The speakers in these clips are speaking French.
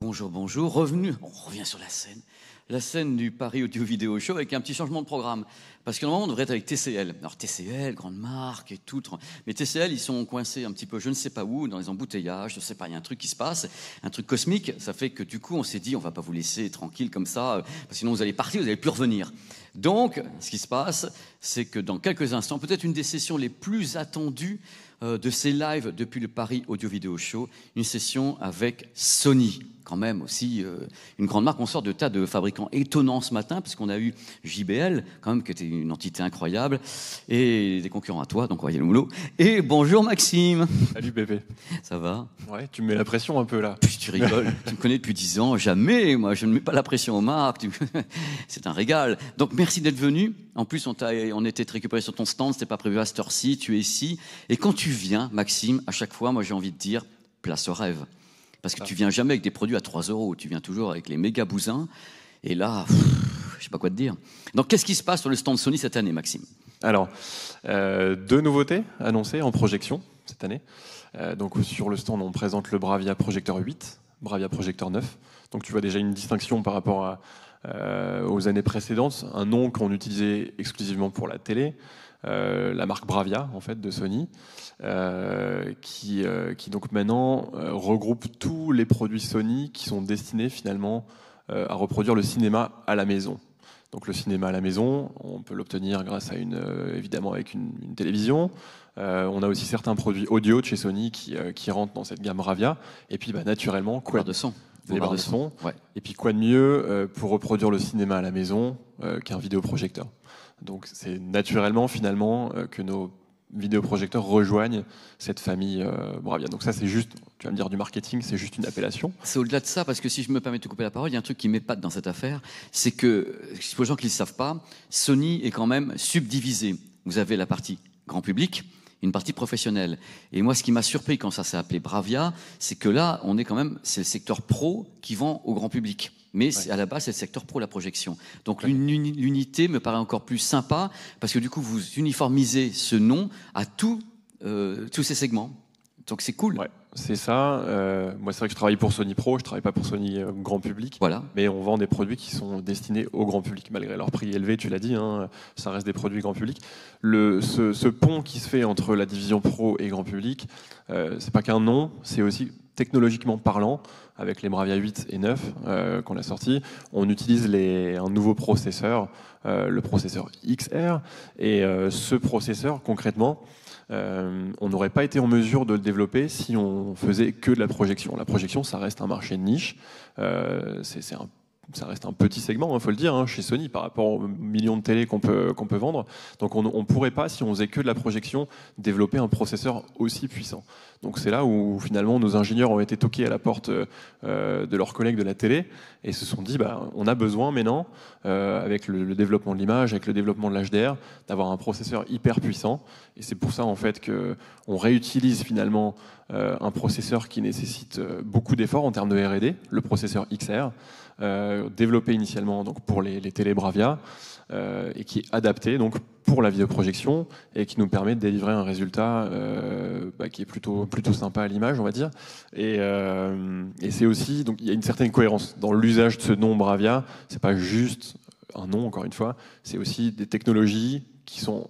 Bonjour, bonjour. Revenu, on revient sur la scène du Paris Audio Vidéo Show avec un petit changement de programme. Parce que normalement, on devrait être avec TCL. Alors TCL, grande marque et tout. Mais TCL, ils sont coincés un petit peu, je ne sais pas où, dans les embouteillages, je ne sais pas, il y a un truc qui se passe, un truc cosmique. Ça fait que du coup, on s'est dit, on ne va pas vous laisser tranquille comme ça, parce que sinon vous allez partir, vous n'allez plus revenir. Donc, ce qui se passe, c'est que dans quelques instants, peut-être une des sessions les plus attendues de ces lives depuis le Paris Audio Vidéo Show, une session avec Sony. Quand même aussi une grande marque. On sort de tas de fabricants étonnants ce matin, parce qu'on a eu JBL, quand même, qui était une entité incroyable, et des concurrents à toi, donc Royal Moulot. Et bonjour Maxime. Salut bébé. Ça va? Ouais, tu me mets la pression un peu là. Tu rigoles, tu me connais depuis 10 ans, jamais, moi je ne mets pas la pression aux marques, c'est un régal. Donc merci d'être venu. En plus, on était récupéré sur ton stand, c'était pas prévu à cette heure-ci, tu es ici. Et quand tu viens, Maxime, à chaque fois, moi j'ai envie de dire, place au rêve. Parce que tu viens jamais avec des produits à 3 €, tu viens toujours avec les méga bousins. Et là, je sais pas quoi te dire. Donc, qu'est-ce qui se passe sur le stand Sony cette année, Maxime? Alors, 2 nouveautés annoncées en projection cette année. Donc, sur le stand, on présente le Bravia Projector 8, Bravia Projector 9. Donc, tu vois déjà une distinction par rapport aux années précédentes. Un nom qu'on utilisait exclusivement pour la télé. La marque Bravia, en fait, de Sony, qui donc maintenant regroupe tous les produits Sony qui sont destinés finalement à reproduire le cinéma à la maison. Donc le cinéma à la maison, on peut l'obtenir grâce à évidemment avec une télévision. On a aussi certains produits audio de chez Sony qui rentrent dans cette gamme Bravia. Et puis naturellement, barres de son. Les barres de son. Ouais. Et puis quoi de mieux pour reproduire le cinéma à la maison qu'un vidéoprojecteur. Donc c'est naturellement finalement que nos vidéoprojecteurs rejoignent cette famille Bravia. Donc ça c'est juste, tu vas me dire du marketing, c'est juste une appellation. C'est au-delà de ça, parce que si je me permets de te couper la parole, il y a un truc qui m'épate dans cette affaire, c'est que, pour les gens qui ne le savent pas, Sony est quand même subdivisé. Vous avez la partie grand public, une partie professionnelle. Et moi, ce qui m'a surpris quand ça s'est appelé Bravia, c'est que là, on est quand même, c'est le secteur pro qui vend au grand public. Mais à la base, c'est le secteur pro, la projection. Donc l'unité me paraît encore plus sympa, parce que du coup, vous uniformisez ce nom à tous ces segments. Donc c'est cool. Ouais, c'est ça. Moi, c'est vrai que je travaille pour Sony Pro, je travaille pas pour Sony grand public. Voilà. Mais on vend des produits qui sont destinés au grand public, malgré leur prix élevé, tu l'as dit, hein, ça reste des produits grand public. Ce pont qui se fait entre la division pro et grand public, c'est pas qu'un nom, c'est aussi technologiquement parlant, avec les Bravia 8 et 9 qu'on a sortis, on utilise un nouveau processeur, le processeur XR, et ce processeur, concrètement, on n'aurait pas été en mesure de le développer si on faisait que de la projection. La projection, ça reste un marché de niche, ça reste un petit segment, il faut le dire, hein, chez Sony, par rapport aux millions de télé qu'on peut vendre. Donc on ne pourrait pas, si on faisait que de la projection, développer un processeur aussi puissant. Donc c'est là où finalement nos ingénieurs ont été toqués à la porte de leurs collègues de la télé et se sont dit, on a besoin maintenant, avec le développement de l'image, avec le développement de l'HDR, d'avoir un processeur hyper puissant. Et c'est pour ça en fait qu'on réutilise finalement un processeur qui nécessite beaucoup d'efforts en termes de R&D, le processeur XR, développé initialement donc pour les télé Bravia, et qui est adapté donc pour la vidéoprojection et qui nous permet de délivrer un résultat qui est plutôt sympa à l'image, on va dire. Et c'est aussi, donc il y a une certaine cohérence dans l'usage de ce nom Bravia. C'est pas juste un nom, encore une fois, c'est aussi des technologies qui sont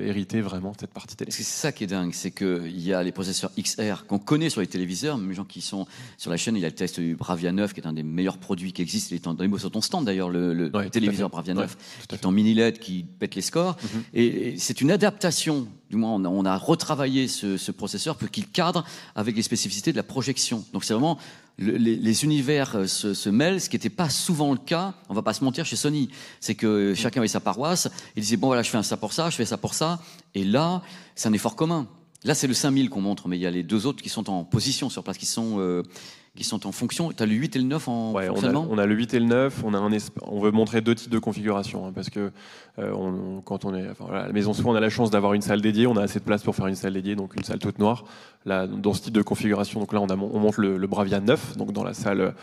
hériter vraiment de cette partie télé. C'est ça qui est dingue, c'est qu'il y a les processeurs XR qu'on connaît sur les téléviseurs, même les gens qui sont sur la chaîne, il y a le test du Bravia 9 qui est un des meilleurs produits qui existent, il est dans sur ton stand d'ailleurs, le téléviseur Bravia 9, qui est en mini LED, qui pète les scores, et c'est une adaptation, du moins on a retravaillé ce processeur pour qu'il cadre avec les spécificités de la projection. Donc c'est vraiment les univers se mêlent, ce qui n'était pas souvent le cas, on va pas se mentir, chez Sony. C'est que chacun avait sa paroisse, il disait bon voilà, je fais ça pour ça, je fais ça pour ça, et là, c'est un effort commun. Là, c'est le 5000 qu'on montre, mais il y a les deux autres qui sont en position sur place, qui sont en fonction. Tu as le 8 et le 9 en fonctionnement ? On a le 8 et le 9, on veut montrer 2 types de configurations, hein, parce que quand on est à la maison, souvent on a la chance d'avoir une salle dédiée, on a assez de place pour faire une salle dédiée, donc une salle toute noire. Là, dans ce type de configuration, donc là on monte le Bravia 9, donc dans la salle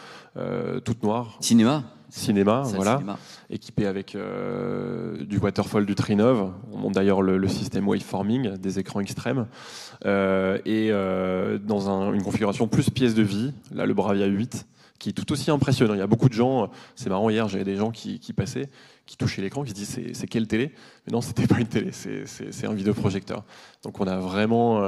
toute noire. Cinéma ? cinéma, Salle voilà, cinéma. équipé avec du waterfall du Trinov. On monte d'ailleurs le système waveforming, des écrans extrêmes, et dans une configuration plus pièce de vie, là le Bravia 8, qui est tout aussi impressionnant. Il y a beaucoup de gens, c'est marrant, hier j'avais des gens qui passaient, qui touchaient l'écran, qui se disent c'est quelle télé? Mais non, c'était pas une télé, c'est un vidéoprojecteur. Donc on a vraiment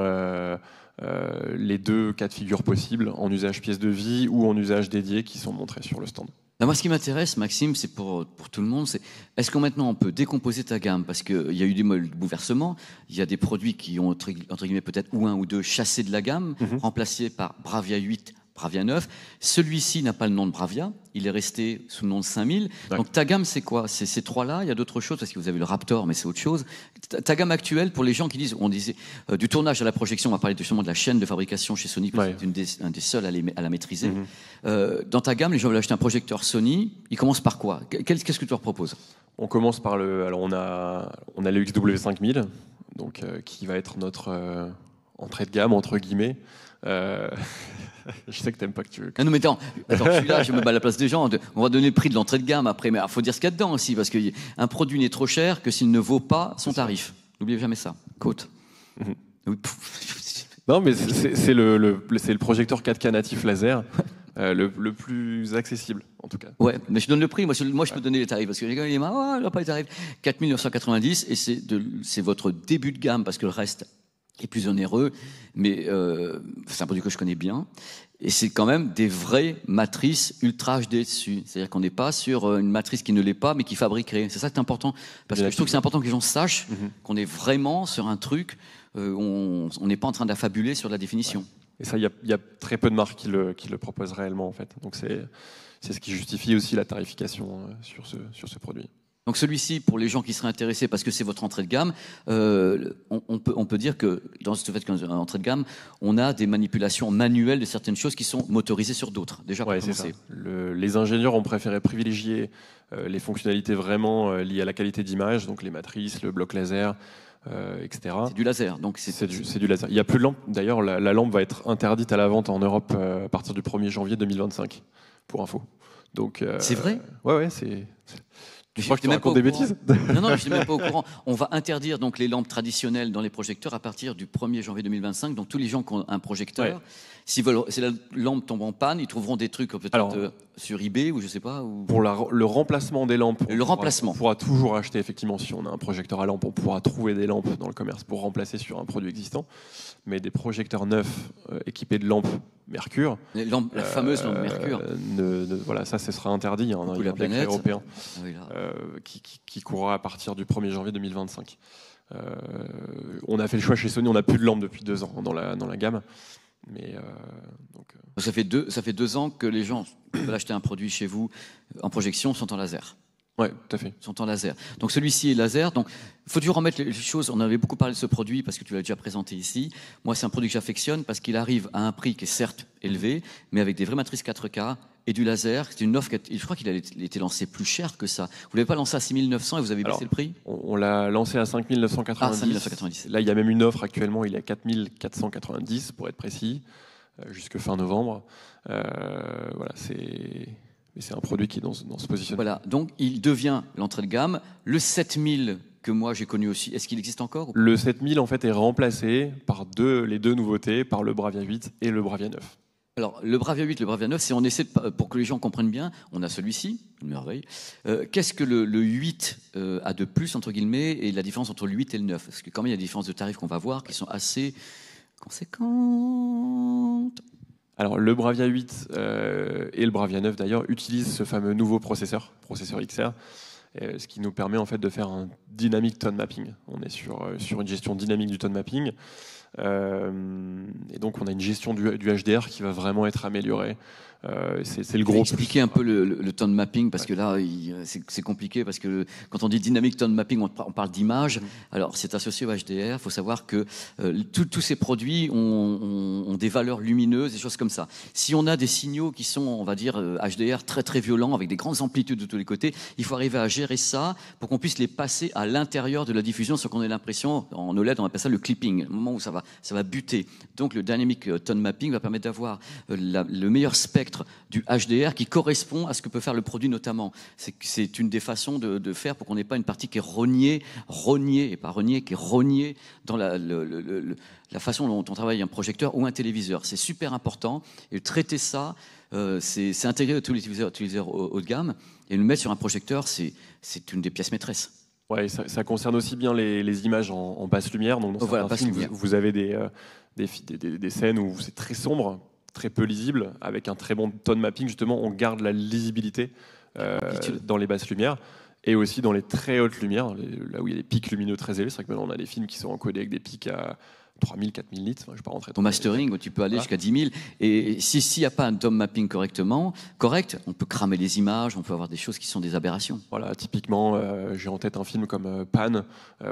les deux cas de figure possibles, en usage pièce de vie ou en usage dédié, qui sont montrés sur le stand. Là, moi, ce qui m'intéresse, Maxime, c'est pour tout le monde, c'est est-ce que maintenant on peut décomposer ta gamme? Parce qu'il y a eu des bouleversements, il y a des produits qui ont, entre guillemets, peut-être ou un ou deux chassés de la gamme, remplacés par Bravia 8, Bravia 9. Celui-ci n'a pas le nom de Bravia, il est resté sous le nom de 5000. Ouais. Donc ta gamme, c'est quoi? C'est ces trois-là? Il y a d'autres choses, parce que vous avez le Raptor, mais c'est autre chose. Ta gamme actuelle, pour les gens qui disent, on disait du tournage à la projection, on va parler justement de la chaîne de fabrication chez Sony, parce que c'est un des seuls à la maîtriser. Dans ta gamme, les gens veulent acheter un projecteur Sony, ils commencent par quoi? Qu'est-ce que tu leur proposes? On commence par alors on a le XW5000, donc qui va être notre entrée de gamme entre guillemets. Je sais que t'aimes pas que tu veux. Ah non mais attends, je suis là, je me bats à la place des gens. On va donner le prix de l'entrée de gamme après, mais il faut dire ce qu'il y a dedans aussi, parce qu'un produit n'est trop cher que s'il ne vaut pas son tarif. N'oubliez jamais ça. Côte. Oui. Non, mais c'est le projecteur 4K natif laser. Le plus accessible, en tout cas. Ouais, mais je donne le prix. Moi, je peux donner les tarifs parce que les gars, ils disent, il n'a pas les tarifs. 4 990 et c'est votre début de gamme parce que le reste est plus onéreux. Mais c'est un produit que je connais bien. Et c'est quand même des vraies matrices Ultra HD dessus. C'est-à-dire qu'on n'est pas sur une matrice qui ne l'est pas, mais qui fabriquerait. C'est ça qui est important. Parce que je trouve que c'est important que les gens sachent qu'on est vraiment sur un truc, on n'est pas en train d'affabuler sur la définition. Ouais. Et ça, il y a très peu de marques qui le proposent réellement, en fait. Donc c'est ce qui justifie aussi la tarification sur ce produit. Donc celui-ci, pour les gens qui seraient intéressés, parce que c'est votre entrée de gamme, on peut dire que dans ce fait qu'en entrée de gamme, on a des manipulations manuelles de certaines choses qui sont motorisées sur d'autres. Déjà pour commencer. Les ingénieurs ont préféré privilégier les fonctionnalités vraiment liées à la qualité d'image, donc les matrices, le bloc laser, etc. C'est du laser, donc c'est du laser. Il n'y a plus de lampe. D'ailleurs, la lampe va être interdite à la vente en Europe à partir du 1er janvier 2025, pour info. Donc, c'est vrai? Ouais, c'est... Je crois que tu racontes des bêtises. Non, je ne suis même pas au courant. On va interdire donc les lampes traditionnelles dans les projecteurs à partir du 1er janvier 2025. Donc tous les gens qui ont un projecteur, si la lampe tombe en panne, ils trouveront des trucs peut-être sur eBay ou je sais pas. Ou... Pour le remplacement des lampes, on pourra toujours acheter, effectivement, si on a un projecteur à lampe, on pourra trouver des lampes dans le commerce pour remplacer sur un produit existant. Mais des projecteurs neufs équipés de lampes Mercure, la fameuse lampe Mercure, voilà, ça, ce sera interdit. Il y a un décret européen qui courra à partir du 1er janvier 2025. On a fait le choix chez Sony, on n'a plus de lampes depuis 2 ans dans la gamme. Mais ça fait 2 ans que les gens qui veulent acheter un produit chez vous en projection sont en laser. Oui, tout à fait. Sont en laser. Donc celui-ci est laser. Donc il faut toujours remettre les choses. On avait beaucoup parlé de ce produit parce que tu l'as déjà présenté ici. Moi, c'est un produit que j'affectionne parce qu'il arrive à un prix qui est certes élevé, mais avec des vraies matrices 4K et du laser. C'est une offre je crois qu'il a été lancé plus cher que ça. Vous l'avez pas lancé à 6 900 et vous avez baissé le prix? On l'a lancé à 5 990. Ah, 5 990. Là, il y a même une offre actuellement. Il est à 4 490 pour être précis, jusque fin novembre. Voilà, c'est un produit qui est dans ce positionnement. Voilà, donc il devient l'entrée de gamme. Le 7000 que moi j'ai connu aussi, est-ce qu'il existe encore? Le 7000 en fait est remplacé par les deux nouveautés, par le Bravia 8 et le Bravia 9. Alors, le Bravia 8, le Bravia 9, c'est on essaie pour que les gens comprennent bien, on a celui-ci, une merveille. Qu'est-ce que le 8 a de plus, entre guillemets, et la différence entre le 8 et le 9? Parce que quand même, il y a des différences de tarifs qu'on va voir qui sont assez conséquentes. Alors, le Bravia 8 et le Bravia 9, d'ailleurs, utilisent ce fameux nouveau processeur XR, ce qui nous permet en fait de faire un dynamic tone mapping. On est sur une gestion dynamique du tone mapping. Et donc, on a une gestion du HDR qui va vraiment être améliorée. C'est le gros. Expliquer un peu le tone mapping parce que là c'est compliqué parce que quand on dit dynamic tone mapping on parle d'image. Alors c'est associé au HDR. Il faut savoir que tous ces produits ont des valeurs lumineuses, des choses comme ça. Si on a des signaux qui sont, on va dire, HDR très très violents avec des grandes amplitudes de tous les côtés, il faut arriver à gérer ça pour qu'on puisse les passer à l'intérieur de la diffusion, sans qu'on ait l'impression, en OLED on appelle ça le clipping, le moment où ça va va buter. Donc le Dynamic Tone Mapping va permettre d'avoir le meilleur spectre du HDR qui correspond à ce que peut faire le produit notamment. C'est une des façons de faire pour qu'on n'ait pas une partie qui est rognée, et pas reniée, qui est rognée dans la façon dont on travaille un projecteur ou un téléviseur. C'est super important, et traiter ça, c'est intégrer tous les téléviseurs haut de gamme, et le mettre sur un projecteur, c'est une des pièces maîtresses. Ouais, ça concerne aussi bien les images en basse lumière. Donc dans certains films, vous avez des scènes où c'est très sombre, très peu lisible, avec un très bon tone mapping. Justement, on garde la lisibilité dans les basses lumières, et aussi dans les très hautes lumières, là où il y a des pics lumineux très élevés. C'est vrai que maintenant on a des films qui sont encodés avec des pics à 3000, 4000 nits. Enfin, je vais pas rentrer au mastering, où tu peux aller jusqu'à 10 000. Et s'il n'y a pas un tone mapping correct, on peut cramer les images, on peut avoir des choses qui sont des aberrations. Voilà, typiquement, j'ai en tête un film comme Pan,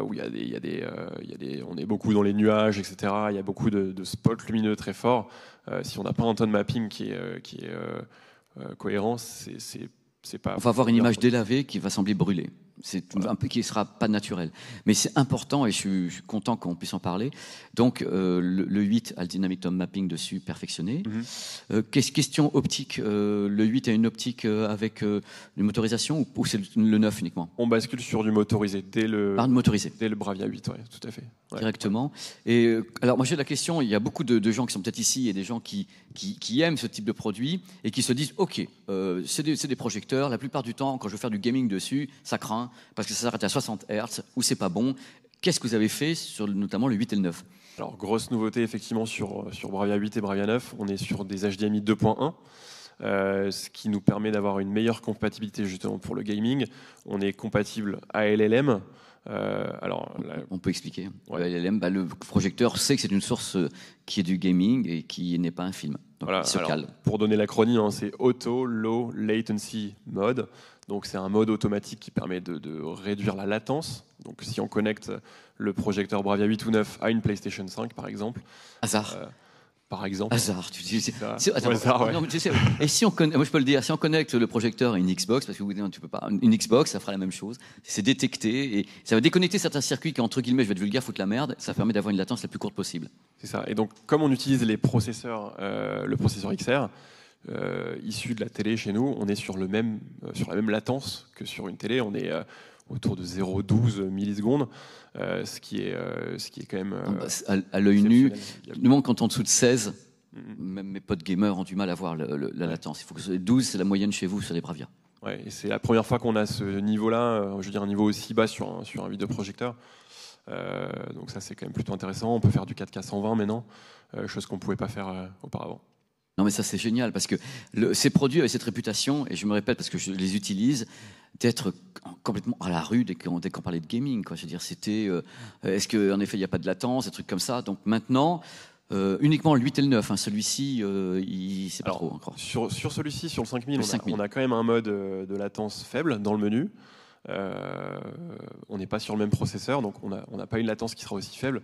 où on est beaucoup dans les nuages, etc. Il y a beaucoup de spots lumineux très forts. Si on n'a pas un tone mapping qui est cohérent, c'est pas. On va avoir une image délavée qui va sembler brûlée. C'est un peu qui ne sera pas naturel. Mais c'est important, et je suis content qu'on puisse en parler. Donc, le 8 a le Dynamic Tone Mapping dessus, perfectionné. Question optique, le 8 a une optique avec une motorisation, ou c'est le 9 uniquement? On bascule sur du motorisé dès le Bravia 8, ouais, tout à fait. Ouais. Directement. Et alors, moi j'ai la question, il y a beaucoup de gens qui sont peut-être ici, et des gens qui aiment ce type de produit, et qui se disent, ok, c'est des projecteurs, la plupart du temps, quand je veux faire du gaming dessus, ça craint, parce que ça s'arrête à 60 Hz, ou c'est pas bon. Qu'est-ce que vous avez fait sur notamment le 8 et le 9? Alors, grosse nouveauté, effectivement, sur Bravia 8 et Bravia 9, on est sur des HDMI 2.1, ce qui nous permet d'avoir une meilleure compatibilité justement pour le gaming. On est compatible ALLM. On peut expliquer. Ouais. ALLM, le projecteur sait que c'est une source qui est du gaming et qui n'est pas un film. Donc, voilà, pour donner l'acronyme, c'est Auto Low Latency Mode. Donc c'est un mode automatique qui permet de réduire la latence. Donc si on connecte le projecteur Bravia 8 ou 9 à une PlayStation 5 par exemple. Hasard. Par exemple. Hasard, tu dis. Hasard, ouais. Non, mais tu sais, et si moi je peux le dire, si on connecte le projecteur à une Xbox, parce que vous dites, tu peux pas, une Xbox, ça fera la même chose. C'est détecté et ça va déconnecter certains circuits qui, entre guillemets, je vais être vulgaire, foutent la merde. Ça permet d'avoir une latence la plus courte possible. C'est ça. Et donc, comme on utilise les processeurs, le processeur XR, issu de la télé chez nous, on est sur la même latence que sur une télé. On est autour de 0,12 millisecondes, ce qui est quand même à l'œil nu. Nous, quand on est en dessous de 16, même mes potes gamers ont du mal à voir la latence. Il faut que 12, c'est la moyenne chez vous sur les Bravia. Ouais, et c'est la première fois qu'on a ce niveau-là, je veux dire un niveau aussi bas sur un vidéoprojecteur. Donc ça, c'est quand même plutôt intéressant. On peut faire du 4K 120 maintenant, chose qu'on ne pouvait pas faire auparavant. Non mais ça c'est génial parce que ces produits avaient cette réputation, et je me répète parce que je les utilise, d'être complètement à la rue dès qu'on parlait de gaming, quoi. Je veux dire, c'était est-ce qu'en effet il n'y a pas de latence, des trucs comme ça. Donc maintenant uniquement le 8 et le 9, celui-ci c'est pas trop encore. Sur celui-ci, sur le 5000, on a quand même un mode de latence faible dans le menu. On n'est pas sur le même processeur, donc on n'a pas une latence qui sera aussi faible.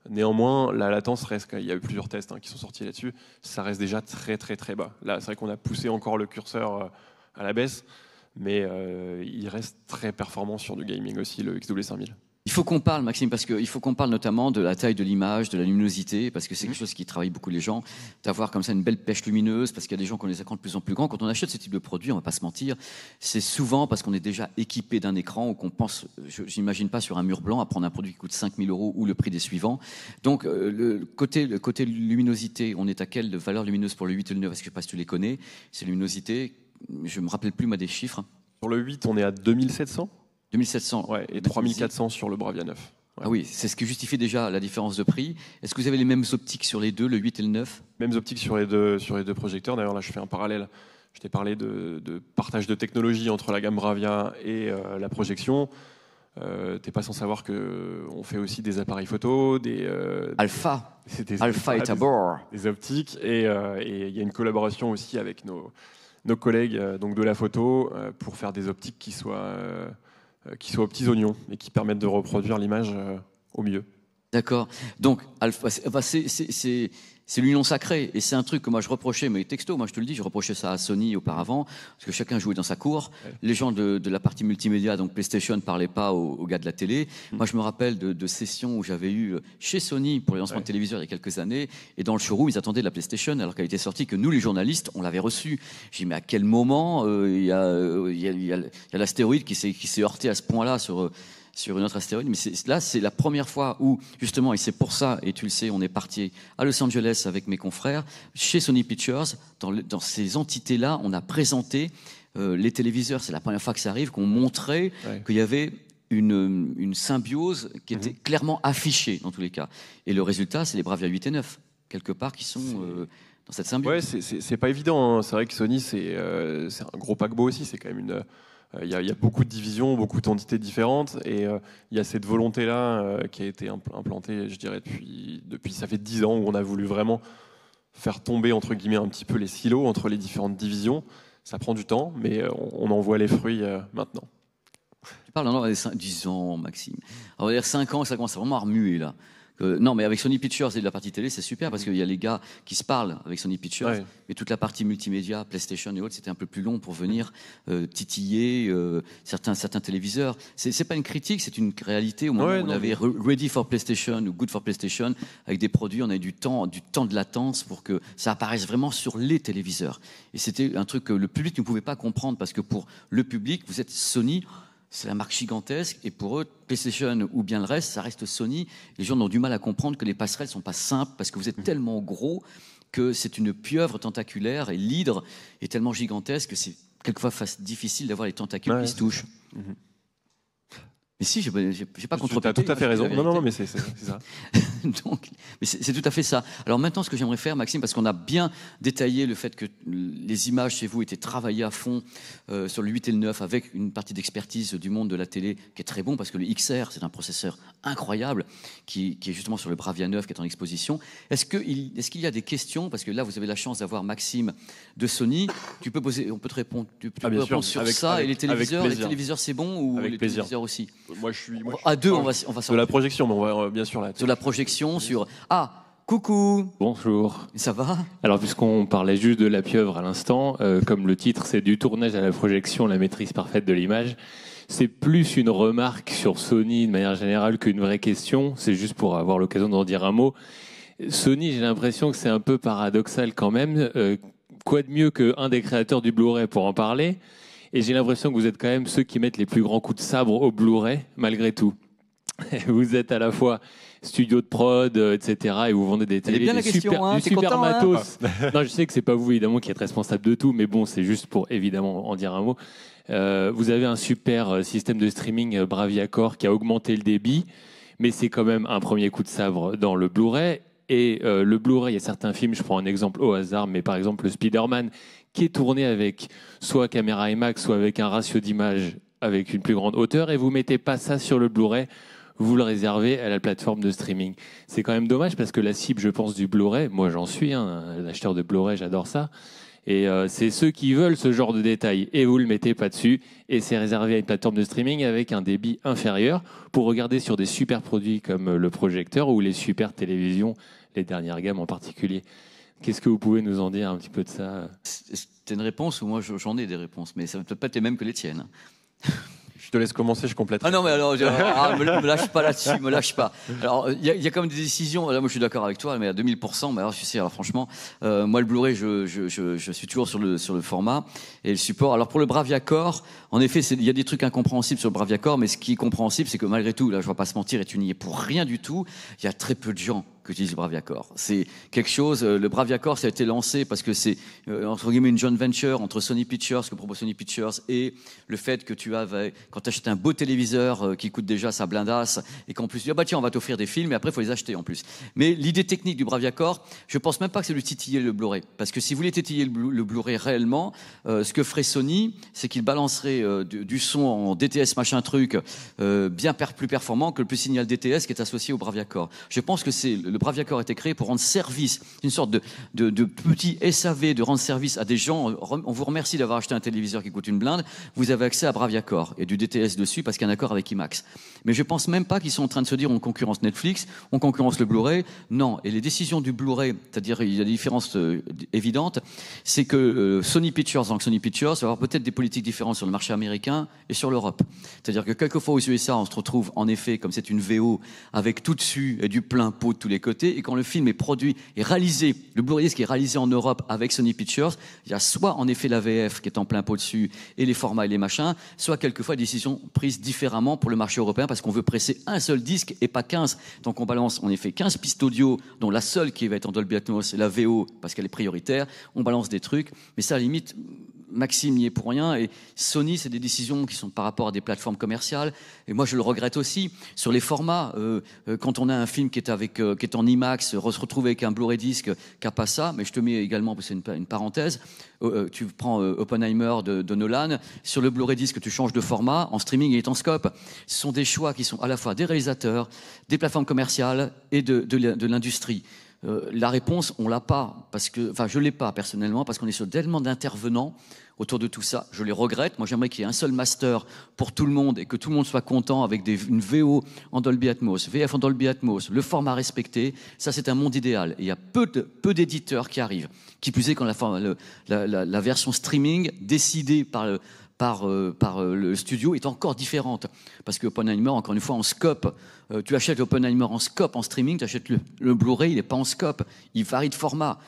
Néanmoins, la latence reste, il y a eu plusieurs tests qui sont sortis là-dessus, ça reste déjà très très très bas. Là, c'est vrai qu'on a poussé encore le curseur à la baisse, mais il reste très performant sur du gaming aussi, le XW5000. Il faut qu'on parle, Maxime, parce qu'il faut qu'on parle notamment de la taille de l'image, de la luminosité, parce que c'est quelque chose qui travaille beaucoup les gens, d'avoir comme ça une belle pêche lumineuse, parce qu'il y a des gens qui ont les écrans de plus en plus grands. Quand on achète ce type de produit, on ne va pas se mentir, c'est souvent parce qu'on est déjà équipé d'un écran, ou qu'on pense, j'imagine pas sur un mur blanc, à prendre un produit qui coûte 5 000 € ou le prix des suivants. Donc le côté luminosité, on est à quelle valeur lumineuse pour le 8 et le 9? Parce que je ne sais pas si tu les connais, c'est luminosité, je ne me rappelle plus moi des chiffres. Sur le 8, on est à 2700. 2700. Ouais, et 3400 sur le Bravia 9. Ouais. Ah oui, c'est ce qui justifie déjà la différence de prix. Est-ce que vous avez les mêmes optiques sur les deux, le 8 et le 9? Mêmes optiques sur les deux projecteurs. D'ailleurs, là, je fais un parallèle. Je t'ai parlé de partage de technologie entre la gamme Bravia et la projection. T'es pas sans savoir qu'on fait aussi des appareils photo, Alpha est à bord. Des optiques. Et il y a une collaboration aussi avec nos collègues donc de la photo pour faire des optiques qui soient aux petits oignons et qui permettent de reproduire l'image au mieux. D'accord. Donc, Alpha, c'est l'union sacrée. Et c'est un truc que moi je reprochais, mais texto, moi je te le dis, je reprochais ça à Sony auparavant, parce que chacun jouait dans sa cour. Ouais. Les gens de la partie multimédia, donc PlayStation, ne parlaient pas aux gars de la télé. Moi je me rappelle de sessions où j'avais eu chez Sony pour les lancements de téléviseurs il y a quelques années, et dans le showroom, ils attendaient la PlayStation, alors qu'elle était sortie, que nous, les journalistes, on l'avait reçue. J'ai dit, mais à quel moment il y a l'astéroïde qui s'est heurté à ce point-là sur une autre astéroïde, mais là, c'est la première fois où, justement, et c'est pour ça, et tu le sais, on est parti à Los Angeles avec mes confrères, chez Sony Pictures, dans ces entités-là, on a présenté les téléviseurs. C'est la première fois que ça arrive, qu'on montrait qu'il y avait une symbiose qui était clairement affichée, dans tous les cas. Et le résultat, c'est les Bravia 8 et 9, quelque part, qui sont dans cette symbiose. Ouais, c'est pas évident, hein. C'est vrai que Sony, c'est un gros paquebot aussi, c'est quand même une... Il y a beaucoup de divisions, beaucoup d'entités différentes, et il y a cette volonté-là qui a été implantée, je dirais, depuis ça fait 10 ans, où on a voulu vraiment faire tomber, entre guillemets, un petit peu les silos entre les différentes divisions. Ça prend du temps, mais on en voit les fruits maintenant. Tu parles des 10 ans, Maxime. On va dire 5 ans, ça commence vraiment à remuer, là. Non, mais avec Sony Pictures et de la partie télé, c'est super parce qu'il y a les gars qui se parlent avec Sony Pictures, mais toute la partie multimédia, PlayStation et autres, c'était un peu plus long pour venir titiller certains téléviseurs. C'est pas une critique, c'est une réalité. Au moment où on avait Ready for PlayStation ou Good for PlayStation, avec des produits, on avait du temps de latence pour que ça apparaisse vraiment sur les téléviseurs. Et c'était un truc que le public ne pouvait pas comprendre parce que pour le public, vous êtes Sony. C'est la marque gigantesque, et pour eux, PlayStation ou bien le reste, ça reste Sony. Les gens ont du mal à comprendre que les passerelles ne sont pas simples, parce que vous êtes tellement gros que c'est une pieuvre tentaculaire, et l'hydre est tellement gigantesque que c'est quelquefois difficile d'avoir les tentacules qui se touchent. Mais si, j'ai pas contre-pété. Tu as tout à fait raison. Non, mais c'est ça. Donc, mais c'est tout à fait ça. Alors maintenant, ce que j'aimerais faire, Maxime, parce qu'on a bien détaillé le fait que les images chez vous étaient travaillées à fond sur le 8 et le 9 avec une partie d'expertise du monde de la télé qui est très bon, parce que le XR, c'est un processeur incroyable qui est justement sur le Bravia 9 qui est en exposition. Est-ce qu'il y a des questions? Parce que là, vous avez la chance d'avoir Maxime de Sony. On peut te répondre, sur ça. Et les téléviseurs, c'est bon, ou les téléviseurs aussi? Moi, je suis à deux, on va sortir. De la projection, mais on va bien sûr sur la projection, sur... Ah, coucou. Bonjour. Ça va? Alors, puisqu'on parlait juste de la pieuvre à l'instant, comme le titre, c'est du tournage à la projection, la maîtrise parfaite de l'image. C'est plus une remarque sur Sony de manière générale qu'une vraie question. C'est juste pour avoir l'occasion d'en dire un mot. Sony, j'ai l'impression que c'est un peu paradoxal quand même. Quoi de mieux qu'un des créateurs du Blu-ray pour en parler? Et j'ai l'impression que vous êtes quand même ceux qui mettent les plus grands coups de sabre au Blu-ray, malgré tout. Vous êtes à la fois studio de prod, etc. Et vous vendez des télé, du super matos. Non, je sais que c'est pas vous, évidemment, qui êtes responsable de tout, mais bon, c'est juste pour, évidemment, en dire un mot. Vous avez un super système de streaming Bravia Core qui a augmenté le débit, mais c'est quand même un premier coup de sabre dans le Blu-ray. Et le Blu-ray, il y a certains films, je prends un exemple au hasard, mais par exemple le Spider-Man, qui est tourné avec soit caméra IMAX, soit avec un ratio d'image avec une plus grande hauteur, et vous mettez pas ça sur le Blu-ray, vous le réservez à la plateforme de streaming. C'est quand même dommage parce que la cible, je pense, du Blu-ray, moi j'en suis un acheteur de Blu-ray, j'adore ça, et c'est ceux qui veulent ce genre de détails, et vous le mettez pas dessus, et c'est réservé à une plateforme de streaming avec un débit inférieur pour regarder sur des super produits comme le projecteur ou les super télévisions, les dernières gammes en particulier. Qu'est-ce que vous pouvez nous en dire un petit peu de ça? C'est une réponse ou moi j'en ai des réponses, mais ça ne peut pas être les mêmes que les tiennes. Je te laisse commencer, je complète. Ah non, mais alors, me lâche pas là-dessus, me lâche pas. Alors, il y a quand même des décisions. Là, moi, je suis d'accord avec toi, mais à 2000%. Mais alors, tu sais, alors franchement, moi, le Blu-ray, je suis toujours sur le format et le support. Alors, pour le Bravia Core, en effet, il y a des trucs incompréhensibles sur le Bravia Core, mais ce qui est compréhensible, c'est que malgré tout, là, je ne vais pas se mentir, et tu n'y es pour rien du tout. Il y a très peu de gens qui utilisent le Bravia Core. C'est quelque chose. Le Bravia Core, ça a été lancé parce que c'est entre guillemets une joint venture entre Sony Pictures, que propose Sony Pictures, et le fait que tu avais, quand tu achètes un beau téléviseur qui coûte déjà sa blindasse, et qu'en plus tu dis, ah bah tiens, on va t'offrir des films, et après il faut les acheter en plus. Mais l'idée technique du Bravia Core, je pense même pas que c'est de titiller le Blu-ray, parce que si vous voulez titiller le Blu-ray réellement, ce que ferait Sony, c'est qu'il balancerait du son en DTS machin truc, bien plus performant que le plus signal DTS qui est associé au Bravia Core. Je pense que c'est Le Bravia Core a été créé pour rendre service, une sorte de petit SAV, de rendre service à des gens. On vous remercie d'avoir acheté un téléviseur qui coûte une blinde. Vous avez accès à Bravia Core et du DTS dessus parce qu'il y a un accord avec IMAX. Mais je pense même pas qu'ils sont en train de se dire on concurrence Netflix, on concurrence le Blu-ray. Non. Et les décisions du Blu-ray, c'est-à-dire il y a des différences évidentes, c'est que Sony Pictures, donc Sony Pictures, va avoir peut-être des politiques différentes sur le marché américain et sur l'Europe. C'est-à-dire que quelquefois aux USA, on se retrouve en effet, comme c'est une VO, avec tout dessus et du plein pot de tous les côtés, et quand le film est produit et réalisé, le Blu-ray disc est réalisé en Europe avec Sony Pictures, il y a soit en effet la VF qui est en plein pot dessus et les formats et les machins, soit quelquefois des décisions prises différemment pour le marché européen parce qu'on veut presser un seul disque et pas 15. Donc on balance en effet 15 pistes audio, dont la seule qui va être en Dolby Atmos, c'est la VO parce qu'elle est prioritaire. On balance des trucs, mais ça à la limite, Maxime n'y est pour rien, et Sony, c'est des décisions qui sont par rapport à des plateformes commerciales, et moi je le regrette aussi. Sur les formats, quand on a un film qui est en IMAX, se retrouver avec un Blu-ray disque qui n'a pas ça, mais je te mets également, parce que c'est une parenthèse, tu prends Oppenheimer de Nolan, sur le Blu-ray disque tu changes de format, en streaming il est en scope. Ce sont des choix qui sont à la fois des réalisateurs, des plateformes commerciales et de l'industrie. La réponse, on l'a pas, je l'ai pas personnellement, parce qu'on est sur tellement d'intervenants autour de tout ça. Je les regrette. Moi, j'aimerais qu'il y ait un seul master pour tout le monde et que tout le monde soit content avec une VO en Dolby Atmos, VF en Dolby Atmos, le format respecté. Ça, c'est un monde idéal. Et il y a peu d'éditeurs qui arrivent. Qui plus est quand la version streaming décidée par le studio est encore différente. Parce que Oppenheimer, encore une fois, en scope, tu achètes Oppenheimer en scope, en streaming, tu achètes le Blu-ray, il n'est pas en scope, il varie de format.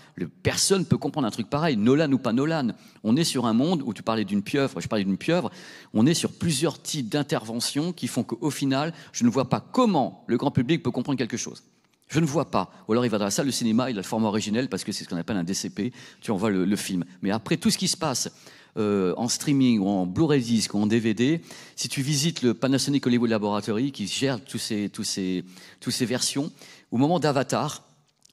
Personne ne peut comprendre un truc pareil, Nolan ou pas Nolan. On est sur un monde où tu parlais d'une pieuvre, je parlais d'une pieuvre, on est sur plusieurs types d'interventions qui font qu'au final, je ne vois pas comment le grand public peut comprendre quelque chose. Je ne vois pas. Ou alors il va dans la salle de cinéma, il a le format originel parce que c'est ce qu'on appelle un DCP, tu envoies le film. Mais après, tout ce qui se passe en streaming ou en Blu-ray disc ou en DVD, si tu visites le Panasonic Hollywood Laboratory qui gère toutes ces versions, au moment d'Avatar,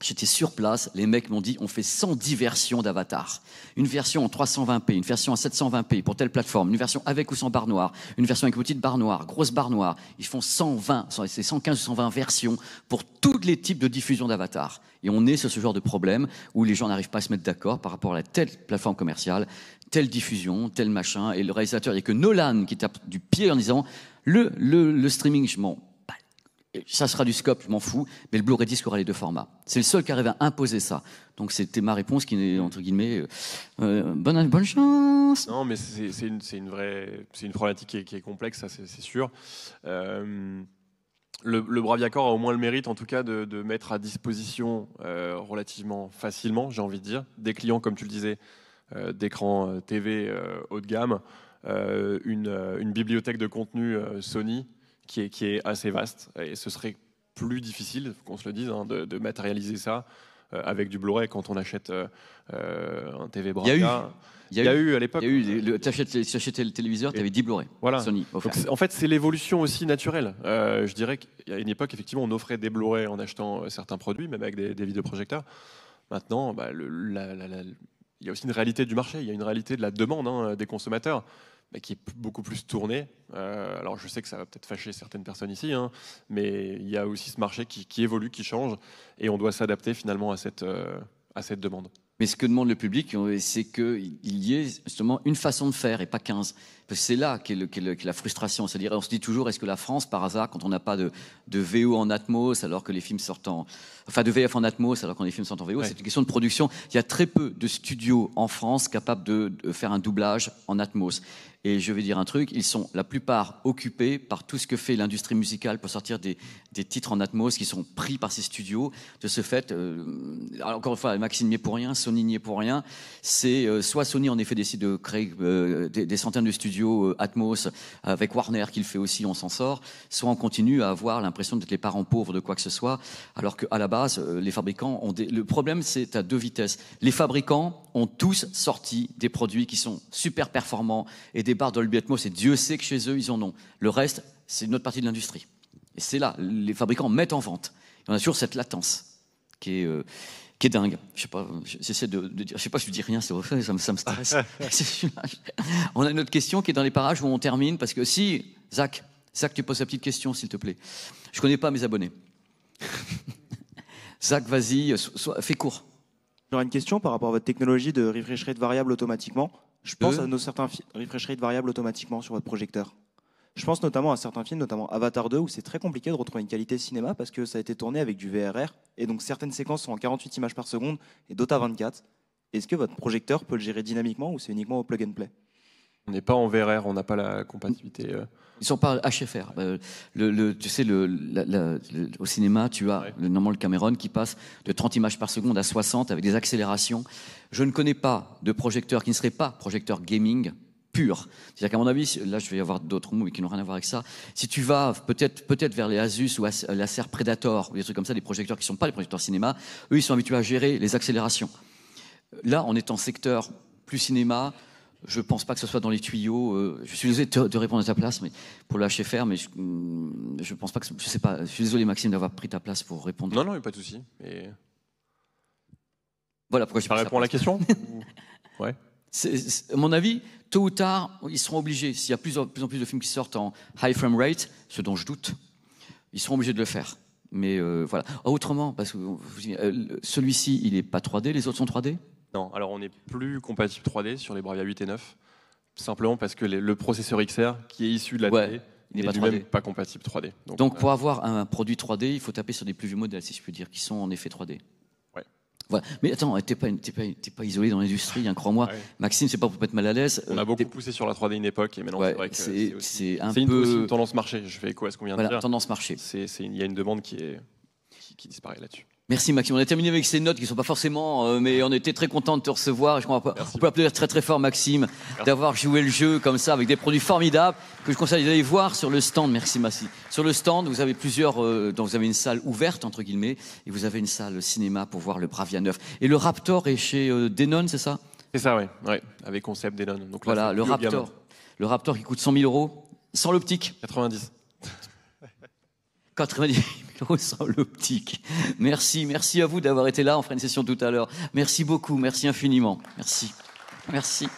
j'étais sur place, les mecs m'ont dit on fait 110 versions d'Avatar. Une version en 320p, une version en 720p pour telle plateforme, une version avec ou sans barre noire, une version avec petite barre noire, grosse barre noire. Ils font c'est 115 ou 120 versions pour tous les types de diffusion d'Avatar. Et on est sur ce genre de problème où les gens n'arrivent pas à se mettre d'accord par rapport à telle plateforme commerciale, telle diffusion, tel machin. Et le réalisateur, il n'y a que Nolan qui tape du pied en disant le streaming, ça sera du scope, je m'en fous, mais le Blu-ray disc aura les deux formats. C'est le seul qui arrive à imposer ça. Donc c'était ma réponse qui est, entre guillemets, bonne chance. Non, mais c'est une problématique qui est complexe, ça c'est sûr. Le Bravia Core a au moins le mérite, en tout cas, de mettre à disposition relativement facilement, j'ai envie de dire, des clients, comme tu le disais, d'écran TV haut de gamme, une bibliothèque de contenu Sony qui est assez vaste, et ce serait plus difficile, qu'on se le dise, de matérialiser ça avec du Blu-ray quand on achète un TV Bravia. Il y a eu à l'époque. Tu achetais le téléviseur, tu avais 10 Blu-ray. Voilà. Sony. Donc, en fait, c'est l'évolution aussi naturelle. Je dirais qu'à une époque, effectivement, on offrait des Blu-ray en achetant certains produits, même avec des vidéoprojecteurs. Maintenant, il y a aussi une réalité du marché, il y a une réalité de la demande des consommateurs, qui est beaucoup plus tournée. Alors je sais que ça va peut-être fâcher certaines personnes ici, mais il y a aussi ce marché qui évolue, qui change, et on doit s'adapter finalement à cette demande. Mais ce que demande le public, c'est qu'il y ait justement une façon de faire et pas 15. Parce que c'est là qu'est la frustration. C'est-à-dire, on se dit toujours, est-ce que la France, par hasard, quand on n'a pas de VO en Atmos, alors que les films sortent de VF en Atmos, alors que les films sortent en VO, c'est une question de production. Il y a très peu de studios en France capables de faire un doublage en Atmos. Et je vais dire un truc, ils sont la plupart occupés par tout ce que fait l'industrie musicale pour sortir des titres en Atmos qui sont pris par ces studios. De ce fait, alors encore une fois, Maxime n'y est pour rien, Sony n'y est pour rien. C'est soit Sony en effet décide de créer des centaines de studios Atmos avec Warner qui le fait aussi, on s'en sort. Soit on continue à avoir l'impression d'être les parents pauvres de quoi que ce soit, alors qu'à la base, les fabricants ont le problème, c'est à deux vitesses. Les fabricants ont tous sorti des produits qui sont super performants et des barres Dolby Atmos, et Dieu sait que chez eux, ils en ont. Le reste, c'est une autre partie de l'industrie. Et c'est là, les fabricants mettent en vente. Et on a toujours cette latence qui est dingue. Je sais pas, j'essaie de dire, je sais pas si je dis rien, ça me stresse. On a une autre question qui est dans les parages où on termine, parce que si, Zach, tu poses la petite question, s'il te plaît. Je connais pas mes abonnés. Zach, vas-y, fais court. J'aurais une question par rapport à votre technologie de refresh rate variable automatiquement. Je pense à nos certains refresh rate variable automatiquement sur votre projecteur. Je pense notamment à certains films, notamment Avatar 2, où c'est très compliqué de retrouver une qualité cinéma parce que ça a été tourné avec du VRR et donc certaines séquences sont en 48 images par seconde et d'autres à 24. Est-ce que votre projecteur peut le gérer dynamiquement ou c'est uniquement au plug and play? On n'est pas en VRR, on n'a pas la compatibilité. Ils sont pas HFR. Tu sais, au cinéma, tu as normalement le Cameron qui passe de 30 images par seconde à 60 avec des accélérations. Je ne connais pas de projecteur qui ne serait pas projecteur gaming pur. C'est-à-dire qu'à mon avis, là je vais y avoir d'autres mots mais qui n'ont rien à voir avec ça. Si tu vas peut-être vers les Asus ou l'Acer Predator ou des trucs comme ça, des projecteurs qui ne sont pas les projecteurs cinéma, eux ils sont habitués à gérer les accélérations. Là, on est en secteur plus cinéma. Je ne pense pas que ce soit dans les tuyaux. Je suis désolé de répondre à ta place, mais pour le HFR, mais je pense pas que. Je sais pas. Je suis désolé, Maxime, d'avoir pris ta place pour répondre. Non, il n'y a pas de souci. Mais... Voilà pourquoi je. Ça répond à la question. Ouais. À mon avis, tôt ou tard, ils seront obligés. S'il y a plus en plus de films qui sortent en high frame rate, ce dont je doute, ils seront obligés de le faire. Mais voilà. Autrement, parce que celui-ci, il n'est pas 3D, les autres sont 3D. Non, alors on n'est plus compatible 3D sur les Bravia 8 et 9, simplement parce que le processeur XR qui est issu de la télé n'est lui-même pas compatible 3D. Donc pour avoir un produit 3D, il faut taper sur des plus vieux modèles, si je puis dire, qui sont en effet 3D. Ouais. Voilà. Mais attends, t'es pas isolé dans l'industrie, hein, crois-moi. Ouais. Maxime, c'est pas pour te mettre mal à l'aise. On a beaucoup poussé sur la 3D une époque, et maintenant c'est vrai que c'est aussi une tendance marché. Je fais écho à ce qu'on vient de dire. Tendance marché. Il y a une demande qui disparaît là-dessus. Merci Maxime. On a terminé avec ces notes qui ne sont pas forcément, mais on était très contents de te recevoir. On peut applaudir très très fort Maxime d'avoir joué le jeu comme ça avec des produits formidables que je conseille d'aller voir sur le stand. Merci Massi. Sur le stand, vous avez donc vous avez une salle ouverte entre guillemets et vous avez une salle cinéma pour voir le Bravia 9. Et le Raptor est chez Denon, c'est ça? C'est ça, oui. Ouais, avec concept Denon. Donc là, voilà, le Raptor qui coûte 100 000 € sans l'optique. 90. 90 000 € sans l'optique. Merci à vous d'avoir été là. On fera une session tout à l'heure. Merci beaucoup, merci infiniment. Merci.